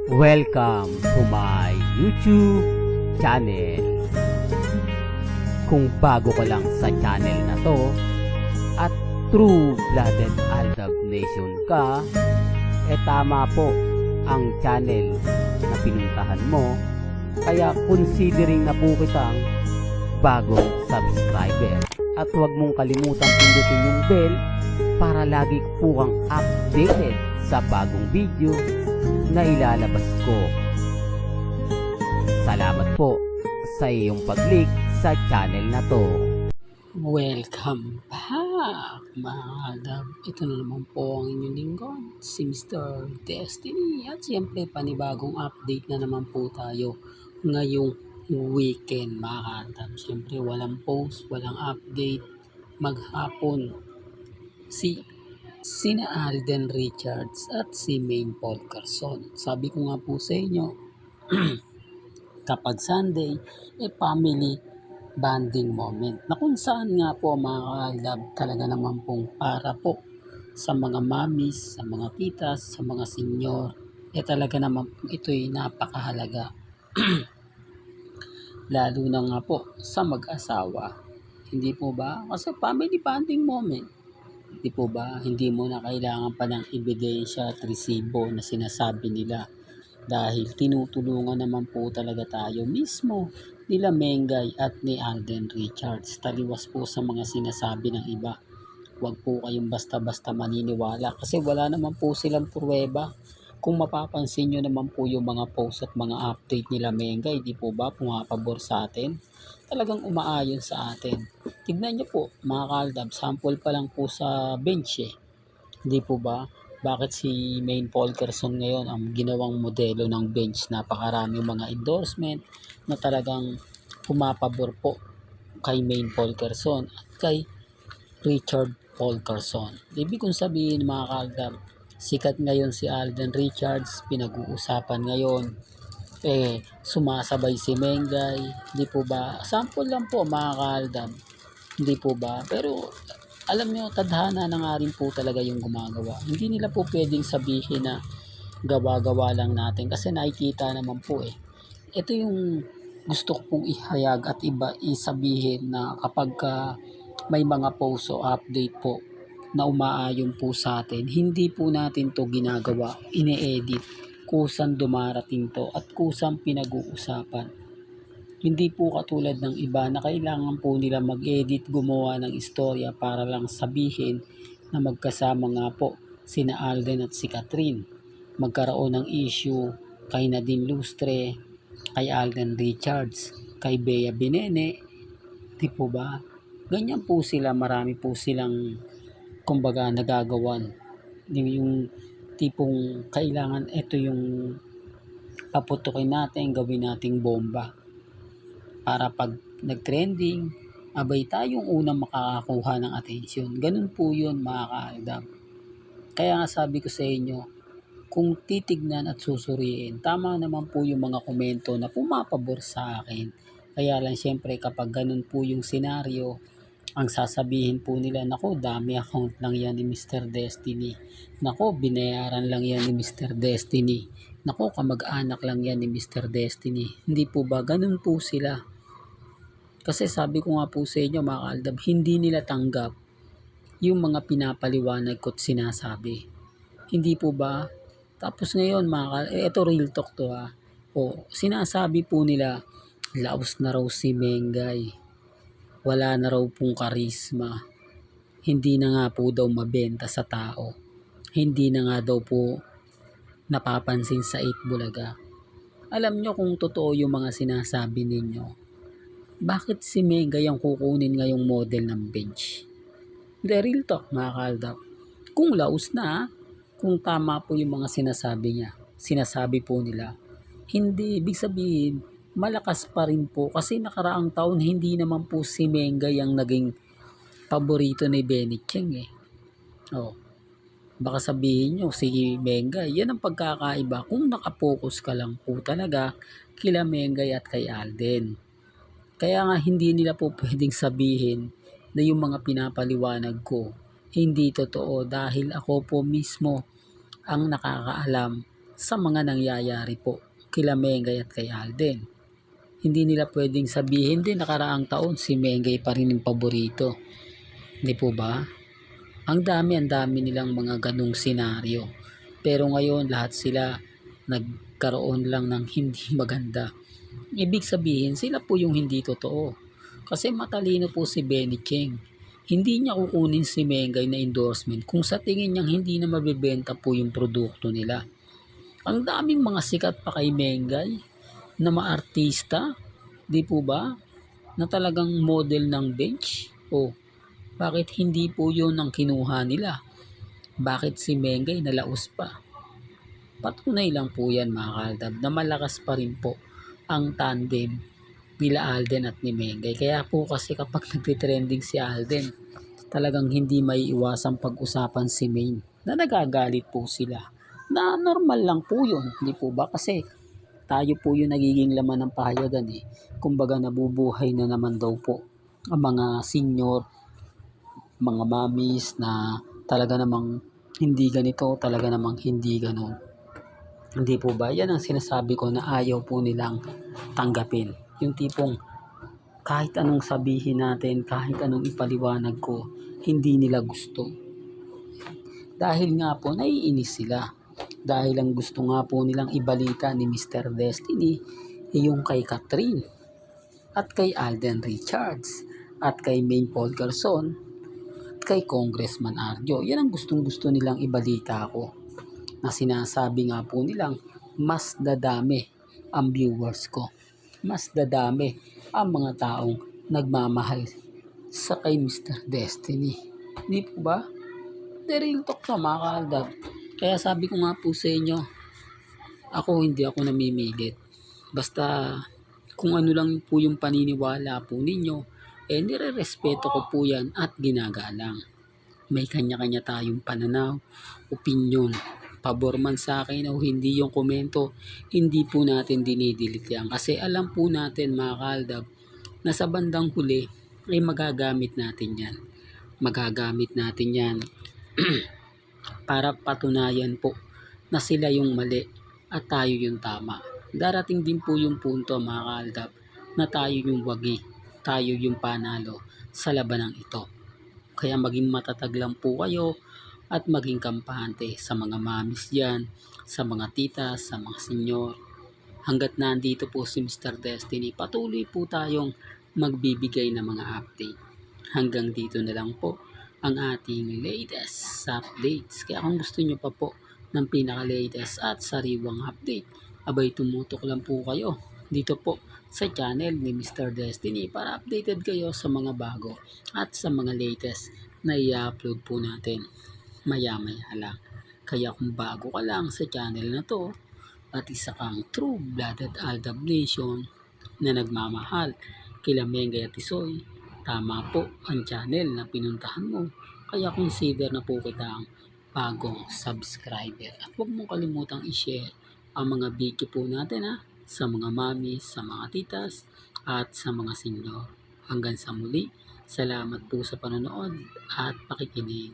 Welcome to my YouTube channel. Kung bago ka lang sa channel na to at true-blooded Aldab Nation ka, tama po ang channel na pinuntahan mo. Kaya considering na po kitang bagong subscriber. At huwag mong kalimutan pindutin yung bell para lagi po kang updated sa bagong video na ilalabas ko. Salamat po sa iyong pag-click sa channel na to. Welcome back mga Aldab. Ito na naman po ang inyong lingkod, si Mr. Destiny. At siyempre panibagong update na naman po tayo ngayong weekend mga Aldab. Siyempre walang post, walang update. Maghapon sina Alden Richards at si Maine Paul Carson. Sabi ko nga po sa inyo, kapag Sunday, family bonding moment. Na kung saan nga po mga Aldab talaga naman pong para po sa mga mamis, sa mga titas, sa mga senior. Talaga naman po ito'y napakahalaga. Lalo na nga po sa mag-asawa. Hindi po ba? Kasi family bonding moment. Hindi po ba? Hindi mo na kailangan pa ng ebidensya at resibo na sinasabi nila. Dahil tinutulungan naman po talaga tayo mismo nila Mengay at ni Alden Richards. Taliwas po sa mga sinasabi ng iba. Huwag po kayong basta-basta maniniwala kasi wala naman po silang pruweba. Kung mapapansin nyo naman po yung mga post at mga update nila Mengay, di po ba pumapabor sa atin? Talagang umaayon sa atin. Tignan nyo po mga Aldab, sample pa lang po sa bench Di po ba? Bakit si Maine Paul Carson ngayon ang ginawang modelo ng bench? Napakaraming mga endorsement na talagang pumapabor po kay Maine Paul Carson at kay Richard Paul Carson. Ibig kong sabihin mga Aldab, sikat ngayon si Alden Richards, pinag-uusapan ngayon. Sumasabay si Mengay, di po ba? Sample lang po mga Aldab, hindi po ba? Pero alam nyo, tadhana na nga rin po talaga yung gumagawa. Hindi nila po pwedeng sabihin na gawa-gawa lang natin kasi nakikita naman po Ito yung gusto ko pong ihayag at isabihin na kapag may mga post o update po na umaayon po sa atin, hindi po natin to ginagawa, ine-edit, kusang dumarating to at kusang pinag-uusapan. Hindi po katulad ng iba na kailangan po nila mag-edit, gumawa ng istorya para lang sabihin na magkasama nga po sina Alden at si Catherine. Magkaroon ng issue kay Nadine Lustre, kay Alden Richards, kay Bea Binene, di po ba? Ganyan po sila, marami po silang kumbaga nagagawan. Yung tipong kailangan ito yung paputukin natin, gawin nating bomba. Para pag nag-trending, abay tayong unang makakakuha ng atensyon. Ganun po yun mga ka-Aldab. Kaya nga sabi ko sa inyo, kung titignan at susuriin, tama naman po yung mga komento na pumapabor sa akin. Kaya lang syempre kapag ganun po yung senaryo, ang sasabihin po nila, nako dami account lang yan ni Mr. Destiny. Nako binayaran lang yan ni Mr. Destiny. Nako kamag-anak lang yan ni Mr. Destiny. Hindi po ba? Ganun po sila. Kasi sabi ko nga po sa inyo mga Aldab, hindi nila tanggap yung mga pinapaliwanag ko't sinasabi. Hindi po ba? Tapos ngayon ito real talk to sinasabi po nila, laos na raw si Mengay. Wala na raw pong karisma. Hindi na nga po daw mabenta sa tao. Hindi na nga daw po napapansin sa Itbulaga. Alam nyo kung totoo yung mga sinasabi ninyo, bakit si Mengay ang kukunin ngayong model ng bench? The real talk mga Aldab. Kung laos na, kung tama po yung mga sinasabi niya, sinasabi po nila, hindi ibig sabihin malakas pa rin po kasi nakaraang taon hindi naman po si Mengay ang naging paborito ni Benny Cheng baka sabihin nyo si Mengay, yan ang pagkakaiba kung nakapokus ka lang po talaga kila Mengay at kay Alden. Kaya nga hindi nila po pwedeng sabihin na yung mga pinapaliwanag ko hindi totoo dahil ako po mismo ang nakakaalam sa mga nangyayari po kila Mengay at kay Alden. Hindi nila pwedeng sabihin din nakaraang taon si Mengay pa rin yung paborito. Hindi po ba? Ang dami nilang mga ganong senaryo. Pero ngayon lahat sila nagkaroon lang ng hindi maganda. Ibig sabihin sila po yung hindi totoo. Kasi matalino po si Benny Cheng. Hindi niya kukunin si Mengay na endorsement kung sa tingin niyang hindi na mabibenta po yung produkto nila. Ang daming mga sikat pa kay Mengay na maartista, di po ba? Na talagang model ng bench. O bakit hindi po yun ang kinuha nila? Bakit si Mengay nalaos pa? Patunay lang po yan mga kaldab na malakas pa rin po ang tandem nila Alden at ni Mengay. Kaya po kasi kapag nagtitrending si Alden, talagang hindi may iwasang pag-usapan si Main na nagagalit po sila. Na normal lang po yun, hindi po ba? Kasi tayo po yung nagiging laman ng pahayagan eh. Kumbaga nabubuhay na naman daw po ang mga senior, mga mommies na talaga namang hindi ganito, talaga namang hindi ganon. Hindi po ba? Yan ang sinasabi ko na ayaw po nilang tanggapin. Yung tipong kahit anong sabihin natin, kahit anong ipaliwanag ko, hindi nila gusto. Dahil nga po naiinis sila. Dahil ang gusto nga po nilang ibalita ni Mr. Destiny yung kay Catherine at kay Alden Richards at kay Maine Paul Garson at kay Congressman Arjo. Yan ang gustong-gusto nilang ibalita ko. Na sinasabi nga po nilang mas dadami ang viewers ko. Mas dadami ang mga taong nagmamahal sa kay Mr. Destiny. Di po ba? The real talk na mga kaaldab. Kaya sabi ko nga po sa inyo, hindi ako namimigit. Basta kung ano lang po yung paniniwala po ninyo, nire-respeto ko po yan at ginagalang. May kanya-kanya tayong pananaw, opinion, pabor man sa akin o hindi yung komento, hindi po natin dinidelete yan. Kasi alam po natin mga kaaldab, na sa bandang huli ay magagamit natin yan. Magagamit natin yan para patunayan po na sila yung mali at tayo yung tama. Darating din po yung punto mga kaaldab na tayo yung wagi, tayo yung panalo sa labanang ito. Kaya maging matatag lang po kayo at maging kampante sa mga mamis dyan, sa mga titas, sa mga senyor. Hanggat nandito po si Mr. Destiny, patuloy po tayong magbibigay ng mga update. Hanggang dito na lang po ang ating latest updates. Kaya kung gusto nyo pa po ng pinaka-latest at sariwang update, abay tumutok lang po kayo dito po sa channel ni Mr. Destiny para updated kayo sa mga bago at sa mga latest na i-upload po natin maya-maya lang. Kaya kung bago ka lang sa channel na to at isa kang true-blooded Aldab Nation na nagmamahal kila Mengay at Tisoy, tama po ang channel na pinuntahan mo. Kaya consider na po kita ang bagong subscriber. At huwag mong kalimutang i-share ang mga video po natin sa mga mami, sa mga titas, at sa mga senyor. Hanggang sa muli, salamat po sa panonood at pakikinig.